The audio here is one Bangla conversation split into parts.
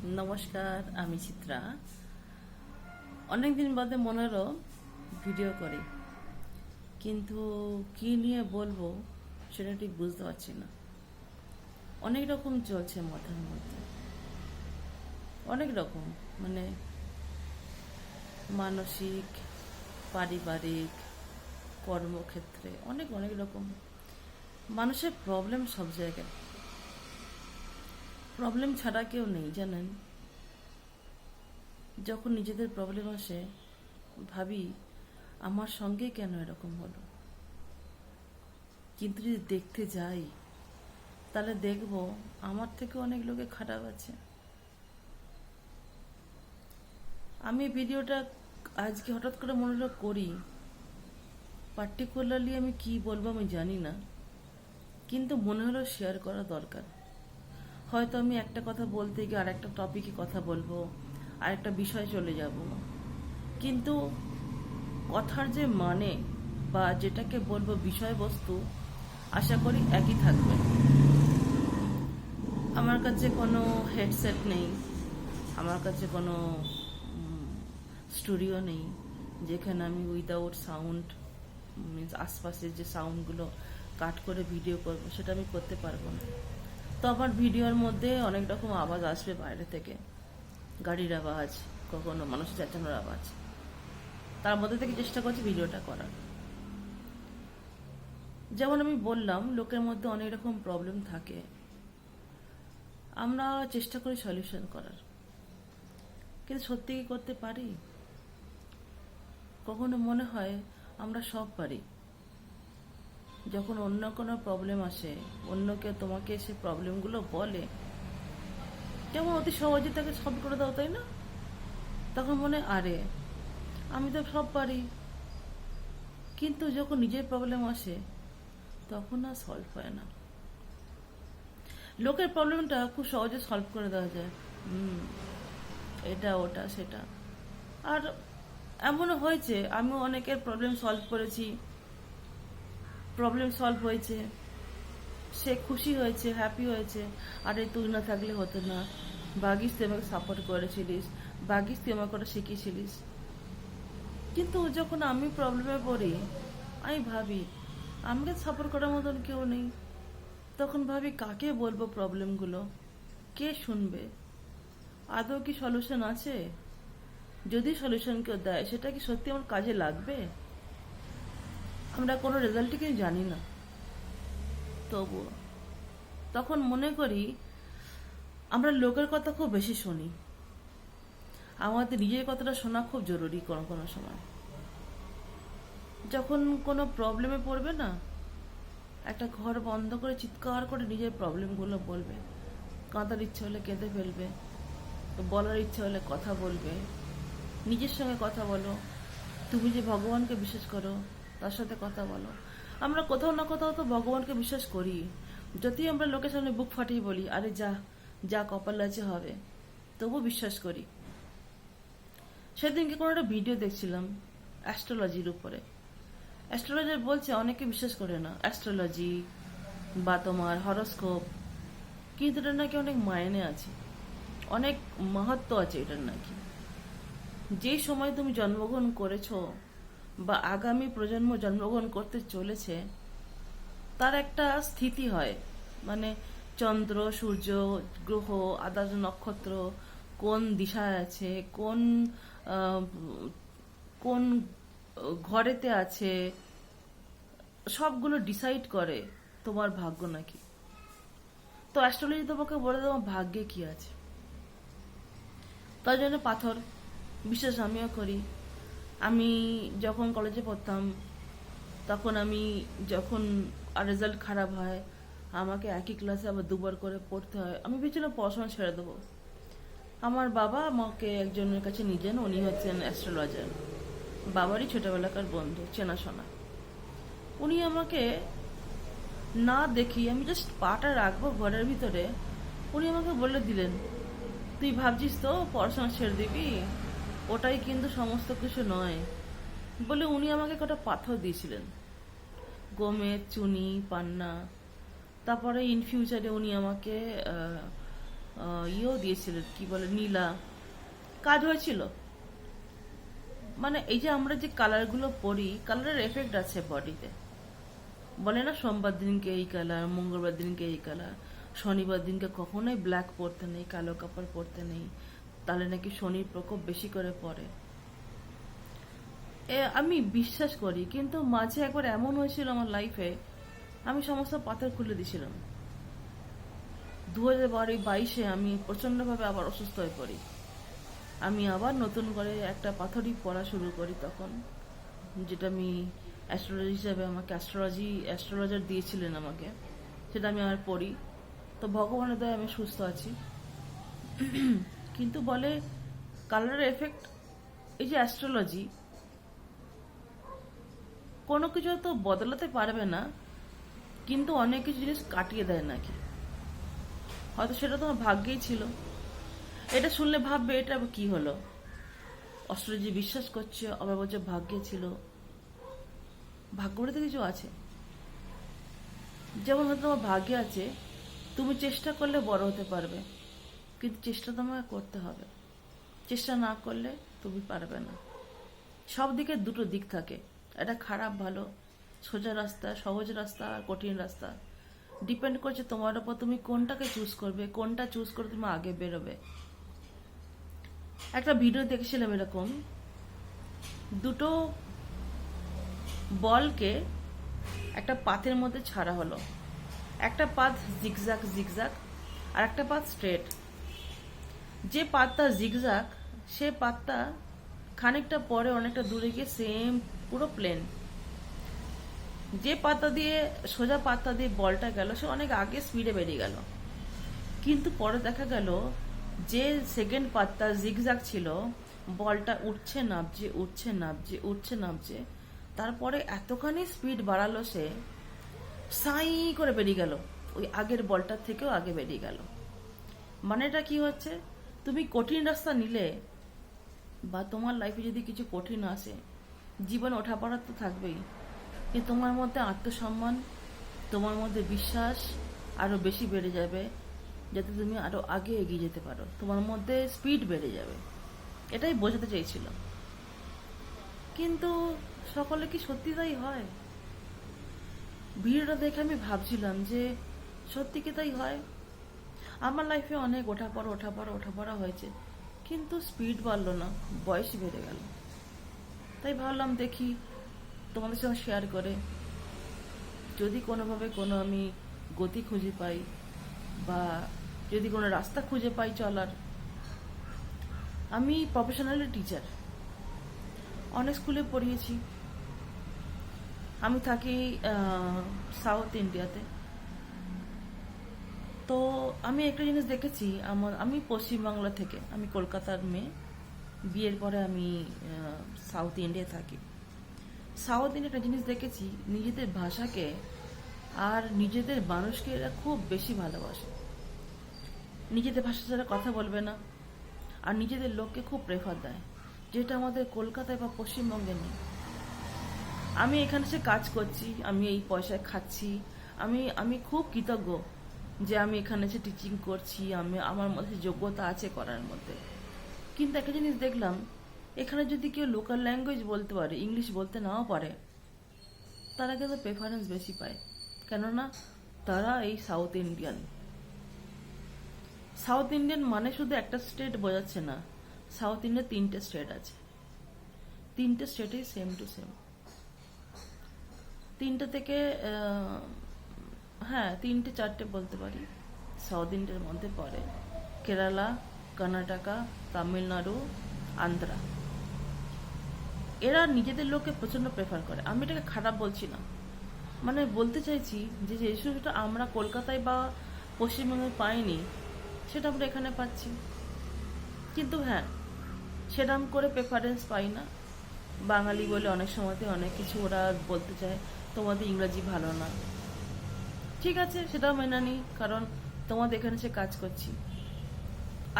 নমস্কার, আমি চিত্রা। অনেকদিন বাদে মনে হলো ভিডিও করি, কিন্তু কি নিয়ে বলবো সেটা ঠিক বুঝতে পারছি না। অনেক রকম চলছে মাথার মধ্যে, অনেক রকম, মানে মানসিক, পারিবারিক, কর্মক্ষেত্রে অনেক অনেক রকম মানুষের প্রবলেম। সব জায়গায় প্রবলেম ছাড়া কেউ নেই, জানেন। যখন নিজেদের প্রবলেম আসে ভাবি আমার সঙ্গে কেন এরকম হলো, কিন্তু যদি দেখতে যাই তাহলে দেখব আমার থেকে অনেক লোকে খারাপ আছে। আমি ভিডিওটা আজকে হঠাৎ করে মনে হলো করি। পার্টিকুলারলি আমি কি বলবো আমি জানি না, কিন্তু মনে হলো শেয়ার করা দরকার। হয়তো আমি একটা কথা বলতে গিয়ে আরেকটা টপিকে কথা বলবো, আরেকটা বিষয় চলে যাব, কিন্তু কথার যে মানে বা যেটাকে বলবো বিষয়বস্তু আশা করি একই থাকবে। আমার কাছে কোনো হেডসেট নেই, আমার কাছে কোনো স্টুডিও নেই যেখানে আমি উইদাউট সাউন্ড, মিনস আশপাশের যে সাউন্ডগুলো কাট করে ভিডিও করবো, সেটা আমি করতে পারবো না। তো আমার ভিডিওর মধ্যে অনেক রকম আওয়াজ আসবে বাইরে থেকে, গাড়ির আওয়াজ, কখনো মানুষের চেঁচানোর আওয়াজ। তার মধ্যে থেকে চেষ্টা করছি ভিডিওটা করার। যেমন আমি বললাম, লোকের মধ্যে অনেক রকম প্রবলেম থাকে, আমরা চেষ্টা করি সলিউশন করার, কিন্তু সত্যি কি করতে পারি? কখনো মনে হয় আমরা সব পারি। যখন অন্য কোনো প্রবলেম আসে, অন্য কেউ তোমাকে সে প্রবলেমগুলো বলে, যেমন অতি সহজে তাকে সলভ করে দাও, তাই না? তখন মনে আরে আমি তো সব পারি, কিন্তু যখন নিজের প্রবলেম আসে তখন আর সলভ হয় না। লোকের প্রবলেমটা খুব সহজে সলভ করে দেওয়া যায়, এটা ওটা সেটা। আর এমনও হয়েছে আমিও অনেকের প্রবলেম সলভ করেছি, প্রবলেম সলভ হয়েছে, সে খুশি হয়েছে, হ্যাপি হয়েছে। আরে তুই না থাকলে হতো না, ভাগিস তুই আমাকে সাপোর্ট করেছিলিস, ভাগিস তুই আমাকে ওটা শিখিয়েছিলিস। কিন্তু যখন আমি প্রবলেমে পড়ি আমি ভাবি আমাকে সাপোর্ট করার মতন কেউ নেই। তখন ভাবি কাকে বলবো প্রবলেমগুলো, কে শুনবে, আদৌ কি সলিউশন আছে? যদি সলিউশন কেউ দেয় সেটা কি সত্যি আমার কাজে লাগবে? আমরা কোনো রেজাল্টই কিন্তু জানি না, তবুও তখন মনে করি আমরা লোকের কথা খুব বেশি শুনি, আমাদের নিজের কথাটা শোনা খুব জরুরি। কোনো কোনো সময় যখন কোনো প্রবলেমে পড়বে না, একটা ঘর বন্ধ করে চিৎকার করে নিজের প্রবলেমগুলো বলবে, কাঁদার ইচ্ছে হলে কেঁদে ফেলবে, বলার ইচ্ছে হলে কথা বলবে, নিজের সঙ্গে কথা বলো। তুমি যে ভগবানকে বিশ্বাস করো তার সাথে কথা বলো। আমরা কোথাও না কোথাও তো ভগবানকে বিশ্বাস করি, যদি আমরা লোকের সামনে বুক ফাটিয়ে বলি আরে যা যা কপাল আছে হবে, তবু বিশ্বাস করি। সেদিনকে কোনো একটা ভিডিও দেখছিলাম অ্যাস্ট্রোলজির উপরে। অ্যাস্ট্রোলজার বলছে অনেকে বিশ্বাস করে না অ্যাস্ট্রোলজি বা তোমার হরোস্কোপ, কিন্তু এটার নাকি অনেক মায়নে আছে, অনেক মাহাত্ম আছে এটার নাকি। যেই সময় তুমি জন্মগ্রহণ করেছো বা আগামী প্রজন্ম জন্মগ্রহণ করতে চলেছে, তার একটা স্থিতি হয়, মানে চন্দ্র, সূর্য, গ্রহ, আদার্স নক্ষত্র কোন দিশায় আছে, কোন আহ, কোন ঘরেতে আছে, সবগুলো ডিসাইড করে তোমার ভাগ্য নাকি। তো অ্যাস্ট্রোলজি তোমাকে বলে তোমার ভাগ্যে কি আছে। তার জন্য পাথর বিশ্বাস আমিও করি। আমি যখন কলেজে পড়তাম তখন আমি যখন রেজাল্ট খারাপ হয়, আমাকে একই ক্লাসে আবার দুবার করে পড়তে হয়, আমি ভেবেছিলাম পড়াশোনা ছেড়ে দেবো। আমার বাবা আমাকে একজনের কাছে নিয়ে যান, উনি হচ্ছেন অ্যাস্ট্রোলজার, বাবারই ছোটবেলাকার বন্ধু, চেনাশোনা। উনি আমাকে না দেখি আমি জাস্ট পাটা রাখবো ঘরের ভিতরে, উনি আমাকে বলে দিলেন তুই ভাবছিস তো পড়াশোনা ছেড়ে দিবি, ওটাই কিন্তু সমস্ত কিছু নয়। বলে উনি আমাকে কটা পাথর দিয়েছিলেন, গমের চুনি, পান্না। তারপরে ইন ফিউচারে উনি আমাকে ইয়েও দিয়েছিলেন, কি বলে, নীলা। কাজ হয়েছিল। মানে এই যে আমরা যে কালারগুলো পরি, কালারের এফেক্ট আছে বডিতে। বলে না সোমবার দিনকে এই কালার, মঙ্গলবার দিনকে এই কালার, শনিবার দিনকে কখনোই ব্ল্যাক পরতে নেই, কালো কাপড় পরতে নেই, তাহলে নাকি শনির প্রকোপ বেশি করে পড়ে। আমি বিশ্বাস করি, কিন্তু মাঝে একবার এমন হয়েছিল আমার লাইফে, আমি সমস্ত পাথর খুলে দিয়েছিলাম। 2022-এ আমি প্রচন্ডভাবে আবার অসুস্থ হয়ে পড়ি। আমি আবার নতুন করে একটা পাথরই পড়া শুরু করি তখন, যেটা আমি অ্যাস্ট্রোলজি হিসাবে আমাকে অ্যাস্ট্রোলজার দিয়েছিলেন আমাকে, সেটা আমি আর পড়ি। তো ভগবানের দয়ায় আমি সুস্থ আছি। কিন্তু বলে কালারের এফেক্ট, এই যে অ্যাস্ট্রোলজি কোনো কিছু তো বদলাতে পারবে না, কিন্তু অনেক কিছু জিনিস কাটিয়ে দেয় নাকি। হয়তো সেটা তোমার ভাগ্যেই ছিল। এটা শুনলে ভাববে এটা আবার কি হলো, অ্যাস্ট্রোলজি বিশ্বাস করছে আবার বলছে ভাগ্যে ছিল। ভাগ্য বলে তো কিছু আছে। যেমন হয়তো তোমার ভাগ্যে আছে তুমি চেষ্টা করলে বড় হতে পারবে, কিন্তু চেষ্টা তোমাকে করতে হবে। চেষ্টা না করলে তুমি পারবে না। সব দিকে দুটো দিক থাকে, এটা খারাপ ভালো, সোজা রাস্তা, সহজ রাস্তা আর কঠিন রাস্তা। ডিপেন্ড করছে তোমার উপর, তুমি কোনটাকে চুজ করবে, কোনটা চুজ করে তুমি আগে বেরোবে। একটা ভিডিও দেখেছিলাম এরকম, দুটো বলকে একটা পাতের মধ্যে ছাড়া হলো। একটা পাত জিগজাগ জিগজাগ আর একটা পাত স্ট্রেট। যে পাতটা জিগজাগ সে পাতটা খানিকটা পরে অনেকটা দূরে গিয়ে সেম পুরো প্লেন। যে পাতা দিয়ে সোজা পাতা দিয়ে বলটা গেল সে অনেক আগে স্পিডে বেরিয়ে গেল। কিন্তু পরে দেখা গেল যে সেকেন্ড পাতটা জিগজাগ ছিল, বলটা উঠছে নামছে উঠছে নামছে উঠছে নামছে, তারপরে এতখানি স্পিড বাড়ালো সে, সাই করে বেরিয়ে গেল, ওই আগের বলটার থেকেও আগে বেরিয়ে গেল। মানেটা কি হচ্ছে, তুমি কঠিন রাস্তা নিলে বা তোমার লাইফে যদি কিছু কঠিন আসে, জীবন ওঠাপড়া তো থাকবেই, কিন্তু তোমার মধ্যে আত্মসম্মান, তোমার মধ্যে বিশ্বাস আরো বেশি বেড়ে যাবে, যাতে তুমি আরো আগে এগিয়ে যেতে পারো, তোমার মধ্যে স্পিড বেড়ে যাবে। এটাই বোঝাতে চাইছিলাম। কিন্তু সকলে কি সত্যি তাই হয়? ভিডিওটা দেখে আমি ভাবছিলাম যে সত্যি কি তাই হয়? আমার লাইফে অনেক ওঠাপড়া হয়েছে, কিন্তু স্পিড বাড়লো না, বয়স বেড়ে গেল। তাই ভাবলাম দেখি তোমাদের সঙ্গে শেয়ার করে, যদি কোনোভাবে কোনো আমি গতি খুঁজে পাই বা যদি কোনো রাস্তা খুঁজে পাই চলার। আমি প্রফেশনালি টিচার, অনেক স্কুলে পড়িয়েছি। আমি থাকি সাউথ ইন্ডিয়াতে। তো আমি একটা জিনিস দেখেছি, আমি পশ্চিমবাংলা থেকে, আমি কলকাতার মেয়ে, বিয়ের পরে আমি সাউথ ইন্ডিয়ায় থাকি। সাউথ ইন্ডিয়া একটা জিনিস দেখেছি, নিজেদের ভাষাকে আর নিজেদের মানুষকে এরা খুব বেশি ভালোবাসে। নিজেদের ভাষা ছাড়া কথা বলবে না, আর নিজেদের লোককে খুব প্রেফার দেয়, যেটা আমাদের কলকাতায় বা পশ্চিমবঙ্গে নেই। আমি এখানে সে কাজ করছি, আমি এই পয়সায় খাচ্ছি, আমি খুব কৃতজ্ঞ যে আমি এখানে এসে টিচিং করছি, আমার মধ্যে যোগ্যতা আছে করার মধ্যে। কিন্তু একটা জিনিস দেখলাম, এখানে যদি কেউ লোকাল ল্যাঙ্গুয়েজ বলতে পারে, ইংলিশ বলতে নাও পারে, তারা কিন্তু প্রেফারেন্স বেশি পায়। কেননা তারা এই সাউথ ইন্ডিয়ান। সাউথ ইন্ডিয়ান মানে শুধু একটা স্টেট বোঝাচ্ছে না, সাউথ ইন্ডিয়া 3টে স্টেট আছে, 3টে স্টেটেই সেম টু সেম। 3টে থেকে হ্যাঁ 3টে 4টে বলতে পারি সাউথ ইন্ডিয়ার মধ্যে পড়ে। কেরালা, কর্ণাটকা, তামিলনাড়ু, আন্ধ্রা। এরা নিজেদের লোককে প্রচন্ড প্রেফার করে। আমি এটাকে খারাপ বলছি না, মানে বলতে চাইছি যে যে সুযোগটা আমরা কলকাতায় বা পশ্চিমবঙ্গে পাইনি, সেটা আমরা এখানে পাচ্ছি। কিন্তু হ্যাঁ, সেরকম করে প্রেফারেন্স পাই না। বাঙালি বলে অনেক সময়তে অনেক কিছু ওরা বলতে চায়, তোমাদের ইংরাজি ভালো না। ঠিক আছে, সেটাও মেনে নিই, কারণ তোমাদের এখানে সে কাজ করছি।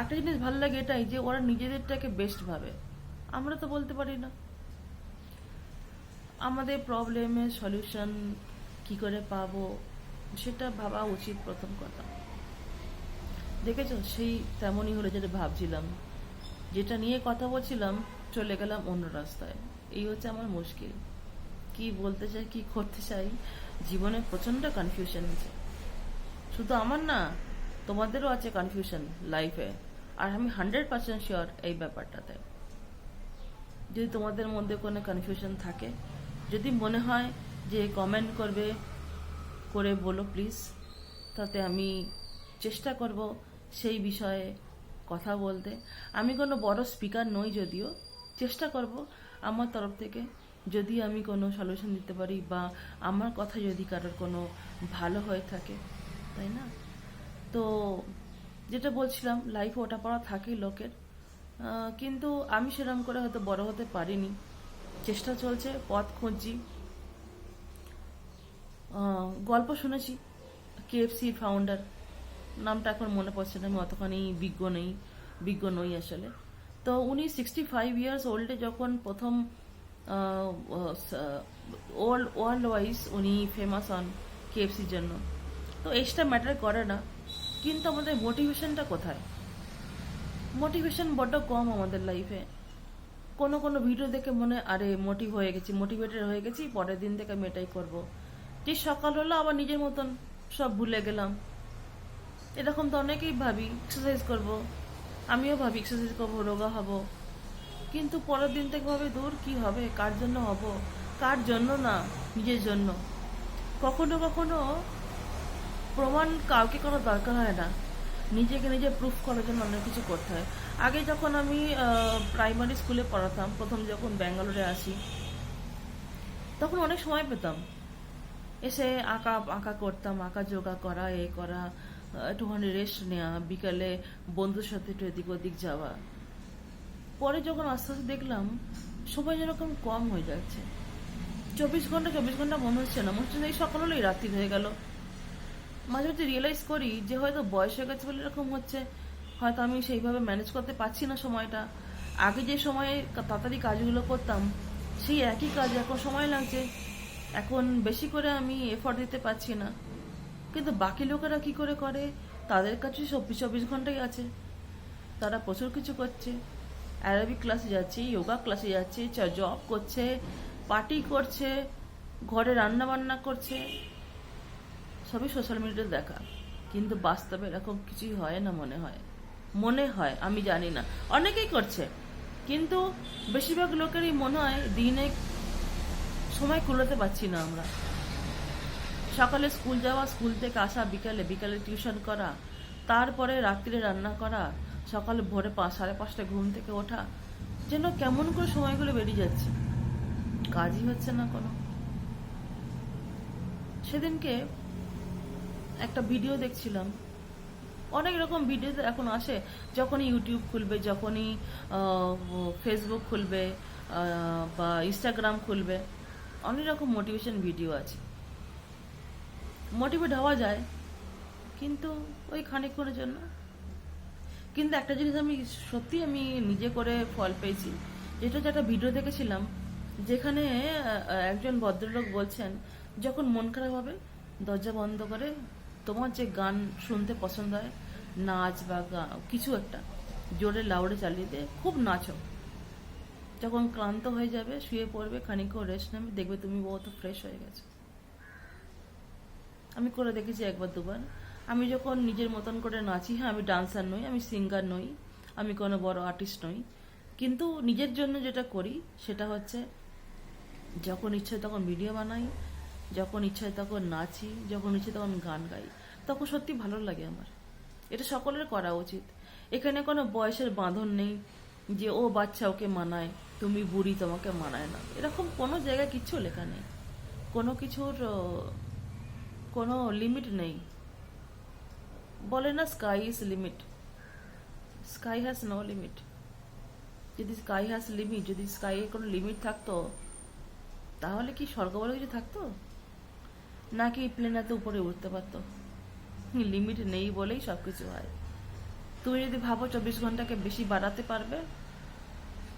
একটা জিনিস ভালো লাগে এটাই যে ওরা নিজেদেরটাকে বেস্ট ভাবে, আমরা তো বলতে পারি না। আমাদের প্রবলেমের সলিউশন কি করে পাবো সেটা ভাবা উচিত প্রথম কথা। দেখেছো, সেই তেমনই হলো যেটা ভাবছিলাম, যেটা নিয়ে কথা বলছিলাম চলে গেলাম অন্য রাস্তায়। এই হচ্ছে আমার মুশকিল, কি বলতে চাই কি করতে চাই, জীবনে প্রচন্ড কনফিউশন আছে। শুধু আমার না, তোমাদেরও আছে কনফিউশন লাইফে, আর আমি 100% শিওর এই ব্যাপারটাতে। যদি তোমাদের মধ্যে কোনো কনফিউশন থাকে, যদি মনে হয় যে কমেন্ট করবে, করে বলো প্লিজ, তাতে আমি চেষ্টা করব সেই বিষয়ে কথা বলতে। আমি কোনো বড় স্পিকার নই, যদিও চেষ্টা করব আমার তরফ থেকে, যদি আমি কোনো সলিউশন দিতে পারি বা আমার কথা যদি কারোর কোনো ভালো হয়ে থাকে, তাই না? তো যেটা বলছিলাম, লাইফে ওটা পড়া থাকেই লোকের, কিন্তু আমি সেরকম করে হয়তো বড় হতে পারিনি। চেষ্টা চলছে, পথ খুঁজছি। গল্প শুনেছি কেএফসির ফাউন্ডার, নামটা এখন মনে পড়ছে না, আমি অতখানি বিজ্ঞ নই আসলে। তো উনি 65 ইয়ার্স ওল্ডে যখন প্রথম ওয়ার্ল্ড ওয়াইজ উনি ফেমাস হন কেএফসির জন্য, তো এজটা ম্যাটার করে না, কিন্তু আমাদের মোটিভেশনটা কোথায়? মোটিভেশন বড্ড কম আমাদের লাইফে। কোনো কোনো ভিডিও দেখে মনে আরে মোটিভেটেড হয়ে গেছি, পরের দিন থেকে আমি এটাই করবো। যে সকাল হলো আবার নিজের মতন সব ভুলে গেলাম। এরকম তো অনেকেই ভাবি এক্সারসাইজ করব, আমিও ভাবি এক্সারসাইজ করবো, রোগা হব, কিন্তু পরের দিন থেকে ভাবে দূর কি হবে, কার জন্য হব, কার জন্য না, নিজের জন্য। কখনো কখনো প্রমাণ কাউকে কোনো দরকার হয় না, নিজেকে নিজে প্রুফ করার জন্য অনেক কিছু করতে হয়। আগে যখন আমি প্রাইমারি স্কুলে পড়াতাম, প্রথম যখন ব্যাঙ্গালোরে আসি, তখন অনেক সময় পেতাম, এসে আঁকা আঁকা করতাম, আঁকা যোগা করা, এ করা, একটুখানি রেস্ট নেওয়া, বিকালে বন্ধুর সাথে একটু এদিক ওদিক যাওয়া। পরে যখন আস্তে আস্তে দেখলাম সময় যেরকম কম হয়ে যাচ্ছে, 24 ঘন্টা মনে হচ্ছে না, মনে হচ্ছে এই সকাল হলেই রাত্রি হয়ে গেল। মাঝে মাঝে রিয়েলাইজ করি যে হয়তো বয়স হয়ে গেছে বলে এরকম হচ্ছে, হয়তো আমি সেইভাবে ম্যানেজ করতে পারছি না সময়টা। আগে যে সময়ে তাড়াতাড়ি কাজগুলো করতাম, সেই একই কাজ এখন সময় লাগছে, এখন বেশি করে আমি এফর্ট দিতে পারছি না। কিন্তু বাকি লোকেরা কি করে করে, তাদের কাছে 24 ঘন্টাই আছে, তারা প্রচুর কিছু করছে, অ্যারাবিক ক্লাসে যাচ্ছে, যোগা ক্লাসে যাচ্ছে, জব করছে, পার্টি করছে, ঘরে রান্না বান্না করছে, সবই সোশ্যাল মিডিয়াতে দেখা। কিন্তু বাস্তবে এরকম কিছুই হয় না, মনে হয়, আমি জানি না, অনেকেই করছে, কিন্তু বেশিরভাগ লোকেরই মনে হয় দিনে সময় কুলাতে পারছি না আমরা। সকালে স্কুল যাওয়া, স্কুল থেকে আসা, বিকালে টিউশন করা, তারপরে রাত্রিরে রান্না করা, সকালে ভোরে 5, 5:30 ঘুম থেকে ওঠা, যেন কেমন করে সময়গুলো বেরিয়ে যাচ্ছে, কাজই হচ্ছে না কোনো। সেদিনকে একটা ভিডিও দেখছিলাম, অনেক রকম ভিডিও এখন আসে, যখনই ইউটিউব খুলবে, যখনই ফেসবুক খুলবে বা ইনস্টাগ্রাম খুলবে, অনেক রকম মোটিভেশন ভিডিও আছে। মোটিভেট হওয়া যায়, কিন্তু ওই খানিকক্ষণের জন্য। কিন্তু একটা জিনিস আমি নিজে করে ফল পেয়েছি, যেটা ভিডিও দেখেছিলাম, যেখানে একজন ভদ্রলোক বলছেন, যখন মন খারাপ হবে দরজা বন্ধ করে তোমার যে গান শুনতে পছন্দ হয়, নাচ বা কিছু একটা জোরে লাউডে চালিয়ে দিয়ে খুব নাচো। যখন ক্লান্ত হয়ে যাবে শুয়ে পড়বে, খানিকক্ষণ রেস্ট নেবে, দেখবে তুমি বহুত ফ্রেশ হয়ে গেছো। আমি করে দেখেছি একবার দুবার। আমি যখন নিজের মতন করে নাচি, হ্যাঁ আমি ডান্সার নই, আমি সিঙ্গার নই, আমি কোনো বড় আর্টিস্ট নই, কিন্তু নিজের জন্য যেটা করি সেটা হচ্ছে যখন ইচ্ছে তখন ভিডিও বানাই, যখন ইচ্ছে তখন নাচি, যখন ইচ্ছে তখন গান গাই, তখন সত্যি ভালো লাগে আমার। এটা সকলের করা উচিত। এখানে কোনো বয়সের বাঁধন নেই যে ও বাচ্চা ওকে মানায়, তুমি বুড়ি তোমাকে মানায় না, এরকম কোনো জায়গায় কিচ্ছু লেখা নেই, কোনো কিছুর কোনো লিমিট নেই। বলে না sky is limit, sky has no limit. যদি স্কাই হ্যাজ লিমিট, যদি স্কাইয়ের কোনো লিমিট থাকতো, তাহলে কি স্বর্গ বলে কিছু থাকতো, নাকি প্লেন এত উপরে উঠতে পারতো? লিমিট নেই বলেই সবকিছু হয়। তুমি যদি ভাবো 24 ঘন্টাকে বেশি বাড়াতে পারবে,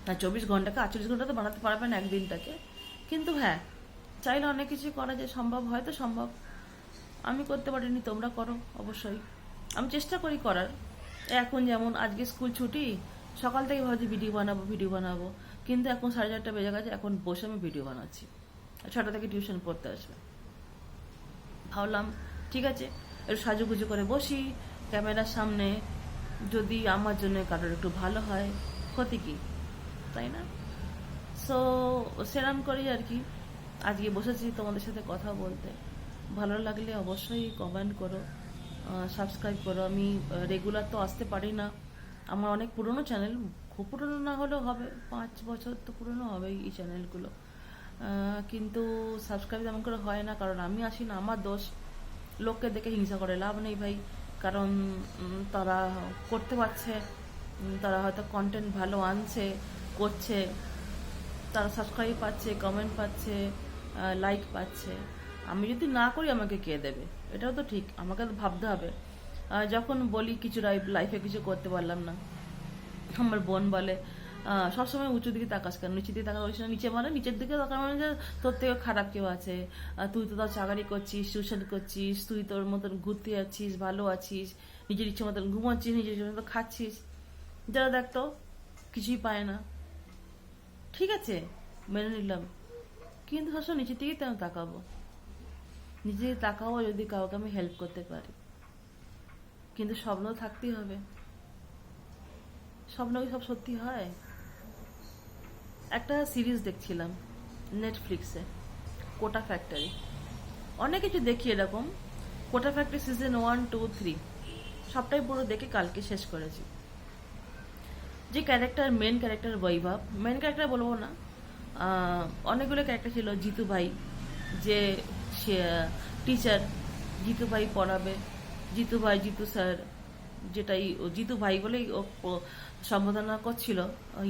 না 24 ঘন্টাকে 48 ঘন্টা তো বানাতে পারবে না একদিনটাকে, কিন্তু হ্যাঁ চাইলে অনেক কিছু করা যায়, সম্ভব, হয়তো সম্ভব। আমি করতে পারিনি, তোমরা করো অবশ্যই, আমি চেষ্টা করি করার, এখন যেমন আজকে স্কুল ছুটি, সকাল থেকে ভাবছি ভিডিও বানাবো, কিন্তু এখন 4:30 বেজে গেছে, এখন বসে আমি ভিডিও বানাচ্ছি। 6টা থেকে টিউশন পড়তে আসবে। ভাবলাম ঠিক আছে, একটু সাজুগুজু করে বসি ক্যামেরার সামনে, যদি আমার জন্য কারোর একটু ভালো হয়, ক্ষতি কি, তাই না? সো সেরাম করি আর কি। আজকে বসেছি তোমাদের সাথে কথা বলতে। ভালো লাগলে অবশ্যই কমেন্ট করো, সাবস্ক্রাইব করো। আমি রেগুলার তো আসতে পারি না, আমার অনেক পুরনো চ্যানেল, খুব পুরনো না হলেও হবে, 5 বছর তো পুরনো হবেই এই চ্যানেলগুলো, কিন্তু সাবস্ক্রাইব তেমন করে হয় না, কারণ আমি আসি না, আমার দোষ। লোককে দেখে হিংসা করে লাভ নেই ভাই, কারণ তারা করতে পারছে, তারা হয়তো কন্টেন্ট ভালো আনছে, করছে, তারা সাবস্ক্রাইব পাচ্ছে, কমেন্ট পাচ্ছে, লাইক পাচ্ছে। আমি যদি না করি আমাকে কে দেবে? এটাও তো ঠিক, আমাকে তো ভাবতে হবে। যখন বলি কিছু লাইফে কিছু করতে পারলাম না, আমার বোন বলে সবসময় উঁচু দিকে তাকাস কেন, নিচের দিকে তাকাস না। নিচে মানে নিচের দিকে তাকার মানে যে তোর থেকে খারাপ কেউ আছে, তুই তো তার চাকরি করছিস, টিউশন করছিস, তুই তোর মতন ঘুরতে যাচ্ছিস, ভালো আছিস, নিজের ইচ্ছে মতন ঘুমাচ্ছিস, নিজের ইচ্ছে মতন খাচ্ছিস, যারা দেখতো কিছুই পায় না। ঠিক আছে, মেনে নিলাম, কিন্তু সবসময় নিচের দিকেই তো আমি তাকাবো। নিজে তাকাবো যদি কাউকে আমি হেল্প করতে পারি, কিন্তু স্বপ্ন থাকতেই হবে। স্বপ্ন কি সব সত্যি হয়? একটা সিরিজ দেখছিলাম নেটফ্লিক্সে, কোটা ফ্যাক্টরি। অনেক কিছু দেখি এরকম। কোটা ফ্যাক্টরি সিজন 1, 2, 3 সবটাই পুরো দেখে কালকে শেষ করেছি। যে মেন ক্যারেক্টার বৈভব, মেন ক্যারেক্টার বলবো না, অনেকগুলো ক্যারেক্টার ছিল। জিতু ভাই, যে টিচার, জিতু ভাই পড়াবে, জিতু ভাই, জিতু স্যার, যেটাই ও জিতু ভাই বলেই ও সম্বোধনা করছিল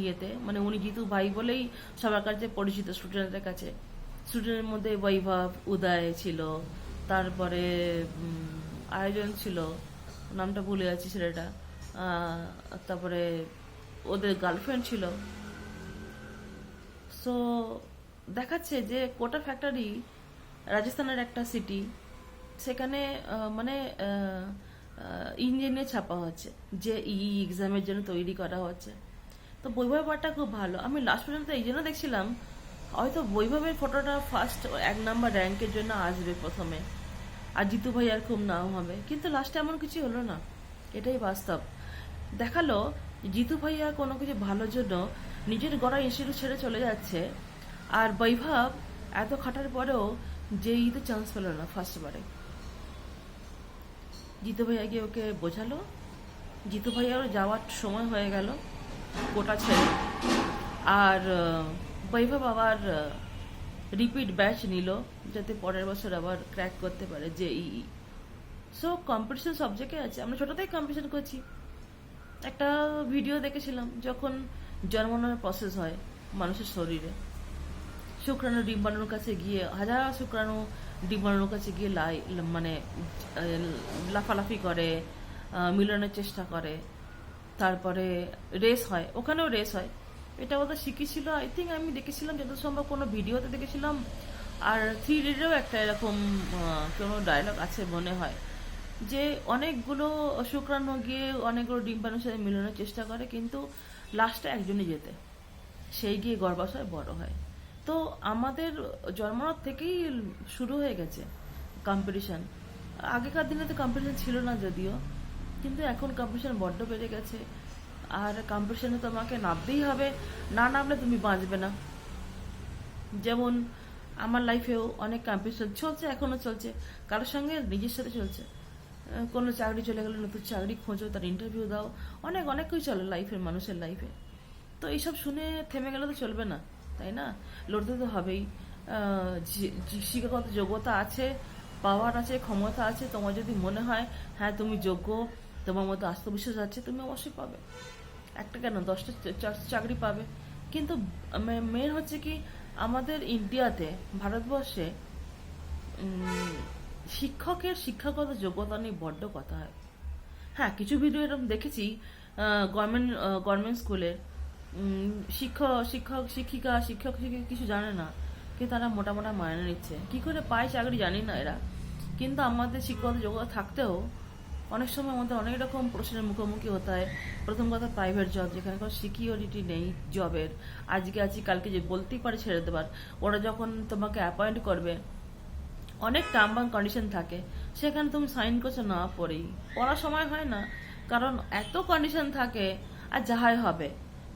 ইয়েতে, মানে উনি জিতু ভাই বলেই সবার কাছে পরিচিত, স্টুডেন্টদের কাছে। স্টুডেন্টের মধ্যে বৈভব, উদয় ছিল, তারপরে আয়োজন ছিল, নামটা ভুলে যাচ্ছি ছেলেটা, তারপরে ওদের গার্লফ্রেন্ড ছিল। সো দেখাচ্ছে যে কোটা ফ্যাক্টরি রাজস্থানের একটা সিটি, সেখানে মানে ইঞ্জিনিয়ার ছাপা হচ্ছে, যে এক্সামের জন্য তৈরি করা হচ্ছে। তো বৈভবের পার্টটা খুব ভালো, আমি লাস্ট পর্যন্ত এই জন্য দেখছিলাম হয়তো বৈভবের ফটোটা ফার্স্ট 1 নাম্বার র্যাঙ্কের জন্য আসবে প্রথমে, আর জিতু ভাই আর খুব নাম হবে, কিন্তু লাস্টে এমন কিছু হলো না। এটাই বাস্তব। দেখালো জিতু ভাইয়া কোনো কিছু ভালোর জন্য নিজের গড়া ইনস্টিটিউট ছেড়ে চলে যাচ্ছে, আর বৈভব এত খাটার পরেও যেইতে চান্স পেল না ফার্স্টবারে। জিতু ভাইয়া গিয়ে ওকে বোঝালো, জিতু ভাইয়ারও যাওয়ার সময় হয়ে গেল কোটা ছেড়ে, আর বৈভব আবার রিপিট ব্যাচ নিল, যাতে পরের বছর আবার ক্র্যাক করতে পারে JEE। সো কম্পিটিশন সব জায়গায় আছে, আমরা ছোট থেকে কম্পিটিশন করছি। একটা ভিডিও দেখেছিলাম, যখন জন্মানোর প্রসেস হয় মানুষের শরীরে, শুক্রাণু ডিম্বাণুর কাছে গিয়ে, হাজার শুক্রাণু ডিম্বাণুর কাছে গিয়ে মানে লাফালাফি করে, মিলনের চেষ্টা করে, তারপরে রেস হয়, ওখানেও রেস হয়। এটা ওদের শিখেছিল, আই থিঙ্ক আমি দেখেছিলাম যত সম্ভব কোনো ভিডিওতে দেখেছিলাম। আর 3 ইডিয়টেও একটা এরকম কোনো ডায়লগ আছে মনে হয়, যে অনেকগুলো শুক্রাণু গিয়ে অনেকগুলো ডিম্বাণুর সাথে মিলনের চেষ্টা করে, কিন্তু লাস্টে একজনই যেতে, সেই গিয়ে গর্ভাশয় বড় হয়। তো আমাদের জন্মানোর থেকেই শুরু হয়ে গেছে কম্পিটিশন। আগেকার দিনে তো কম্পিটিশন ছিল না যদিও, কিন্তু এখন কম্পিটিশন বড্ড বেড়ে গেছে, আর কম্পিটিশনে তোমাকে নামতেই হবে, না নামলে তুমি বাঁচবে না। যেমন আমার লাইফেও অনেক কম্পিটিশন চলছে, এখনো চলছে, কারোর সঙ্গে নিজের সাথে চলছে। কোনো চাকরি চলে গেলে নতুন চাকরি খোঁজো, তার ইন্টারভিউ দাও, অনেক অনেক কিছু চলে লাইফের, মানুষের লাইফে। তো এইসব শুনে থেমে গেলে তো চলবে না, তাই না? লড়তে তো হবেই। শিক্ষাগত যোগ্যতা আছে, পাওয়ার আছে, ক্ষমতা আছে, তোমার যদি মনে হয় হ্যাঁ তুমি যোগ্য, তোমার মধ্যে আত্মবিশ্বাস আছে, তুমি অবশ্যই পাবে। একটা কেন 10টা চাকরি পাবে। কিন্তু মেন হচ্ছে কি, আমাদের ইন্ডিয়াতে, ভারতবর্ষে শিক্ষকের শিক্ষাগত যোগ্যতা নিয়ে বড্ড কথা হয়। হ্যাঁ, কিছু ভিডিও এরকম দেখেছি, গভর্নমেন্ট স্কুলের শিক্ষিকা কিছু জানে না, কিন্তু তারা মোটা মোটা মাইনে নিচ্ছে, কি করে পায় চাকরি জানি না এরা। কিন্তু আমাদের শিক্ষাগত যোগ্যতা থাকতেও অনেক সময় আমাদের অনেক রকম প্রশ্নের মুখোমুখি হতে হয়। প্রথম কথা, প্রাইভেট জব যেখানে কোনো সিকিউরিটি নেই জবের, আজকে আছি কালকে যে বলতেই পারে ছেড়ে দেবার। ওরা যখন তোমাকে অ্যাপয়েন্ট করবে অনেক টার্ম এবং কন্ডিশন থাকে, সেখানে তুমি সাইন করছো না পড়েই, পড়ার সময় হয় না, কারণ এত কন্ডিশন থাকে। আর যাহাই হবে,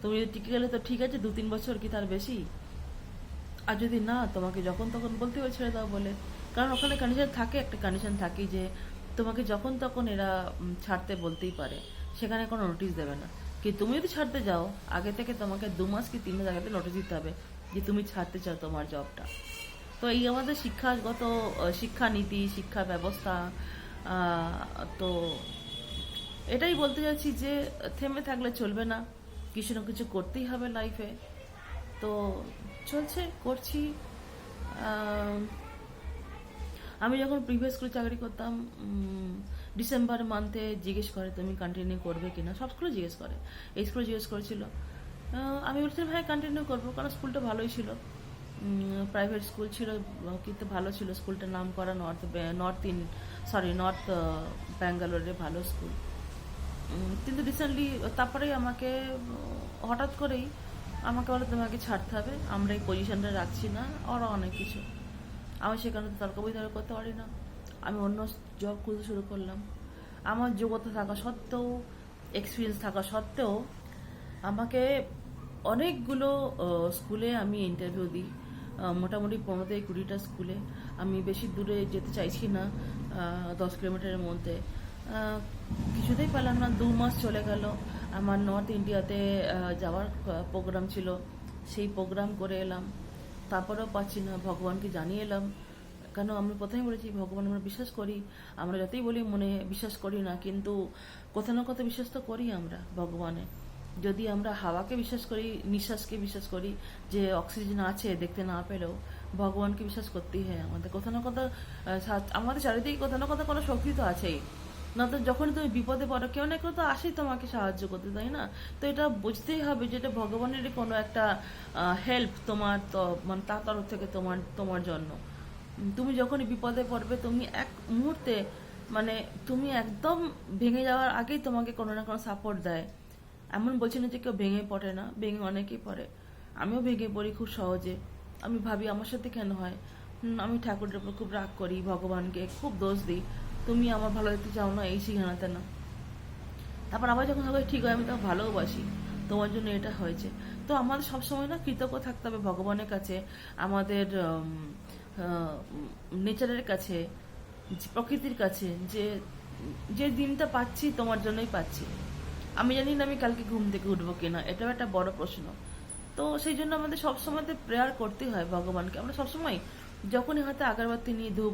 তুমি যদি টিকে গেলে তো ঠিক আছে, 2-3 বছর কি তার বেশি। আর যদি না, তোমাকে যখন তখন বলতে হবে ছেড়ে দাও বলে, কারণ ওখানে কন্ডিশন থাকে, একটা কন্ডিশন থাকে যে তোমাকে যখন তখন এরা ছাড়তে বলতেই পারে, সেখানে কোনো নোটিশ দেবে না। কি তুমি যদি ছাড়তে যাও, আগে থেকে তোমাকে 2 মাস কি 3 মাস আগে নোটিশ দিতে হবে যে তুমি ছাড়তে চাও তোমার জবটা। তো এই আমাদের শিক্ষাগত শিক্ষানীতি, শিক্ষা ব্যবস্থা, তো এটাই বলতে চাইছি যে থেমে থাকলে চলবে না, কিছু না কিছু করতেই হবে লাইফে। তো চলছে, করছি। আহ, আমি যখন প্রিভিয়াস স্কুলে চাকরি করতাম, ডিসেম্বর মান্থে জিজ্ঞেস করে তুমি কন্টিনিউ করবে কিনা, সব স্কুলে জিজ্ঞেস করে, এই স্কুলে জিজ্ঞেস করেছিল। আমি বলছিলাম হ্যাঁ কন্টিনিউ করবো, কারণ স্কুলটা ভালোই ছিল, প্রাইভেট স্কুল ছিল, কিন্তু ভালো ছিল স্কুলটার, নাম করা নর্থ ব্যাঙ্গালোরে ভালো স্কুল। কিন্তু রিসেন্টলি তারপরেই আমাকে হঠাৎ করেই আমাকে বলে তোমাকে ছাড়তে হবে, আমরা এই পজিশনটা রাখছি না, ওরা অনেক কিছু। আমি সেখানে তো তর্ক বিতর্ক করতে পারি না, আমি অন্য জব খুঁজতে শুরু করলাম। আমার যোগ্যতা থাকা সত্ত্বেও, এক্সপিরিয়েন্স থাকা সত্ত্বেও আমাকে অনেকগুলো স্কুলে আমি ইন্টারভিউ দিই, মোটামুটি 15-20টা স্কুলে। আমি বেশি দূরে যেতে চাইছি না, 10 কিলোমিটারের মধ্যে। কিছুতেই পেলাম না, 2 মাস চলে গেল। আমার নর্থ ইন্ডিয়াতে যাওয়ার প্রোগ্রাম ছিল, সেই প্রোগ্রাম করে এলাম, তারপরেও পাচ্ছি না। ভগবানকে জানিয়ে এলাম, কেন আমি প্রথমেই বলেছি ভগবান আমরা বিশ্বাস করি, আমরা যতই বলি মনে বিশ্বাস করি না, কিন্তু কোথাও না কোথাও বিশ্বাস তো করি আমরা ভগবানে। যদি আমরা হাওয়াকে বিশ্বাস করি, নিঃশ্বাসকে বিশ্বাস করি, যে অক্সিজেন আছে দেখতে না পেলেও, ভগবানকে বিশ্বাস করতেই হয় আমাদের। কোথাও না কোথাও আমাদের চারিদিকে কোথাও না কোথাও কোনো শক্তি তো আছেই, না তো যখন তুমি বিপদে পড়ো কেউ না কেউ তো আসেই তোমাকে সাহায্য করতে, তাই না? তো এটা বুঝতেই হবে যে এটা ভগবানেরই কোনো একটা হেল্প তোমার, তো মানে তার তরফ থেকে তোমার তোমার জন্য। তুমি যখনই বিপদে পড়বে, তুমি এক মুহূর্তে, মানে তুমি একদম ভেঙে যাওয়ার আগেই তোমাকে কোনো না কোনো সাপোর্ট দেয়। এমন বলছি না যে কেউ ভেঙে পড়ে না, ভেঙে অনেকেই পড়ে, আমিও ভেঙে পড়ি খুব সহজে। আমি ভাবি আমার সাথে কেন হয়, আমি ঠাকুরের উপর খুব রাগ করি, ভগবানকে খুব দোষ দিই, তুমি আমার ভালো দিতে চাও না, এই শিখানাতে না। তারপর আবার যখন হবে ঠিক হয়, আমি তখন ভালোবাসি, তোমার জন্য এটা হয়েছে। তো আমাদের সবসময় না কৃতজ্ঞ থাকতে হবে ভগবানের কাছে, আমাদের নেচারের কাছে, প্রকৃতির কাছে, যে যে দিনটা পাচ্ছি তোমার জন্যই পাচ্ছি। আমি জানি না আমি কালকে ঘুম থেকে উঠবো কিনা, এটাও একটা বড় প্রশ্ন। তো সেই জন্য আমাদের সবসময় প্রেয়ার করতে হয় ভগবানকে। আমরা সবসময় যখনই হাতে আগরবাতি নিয়ে ধূপ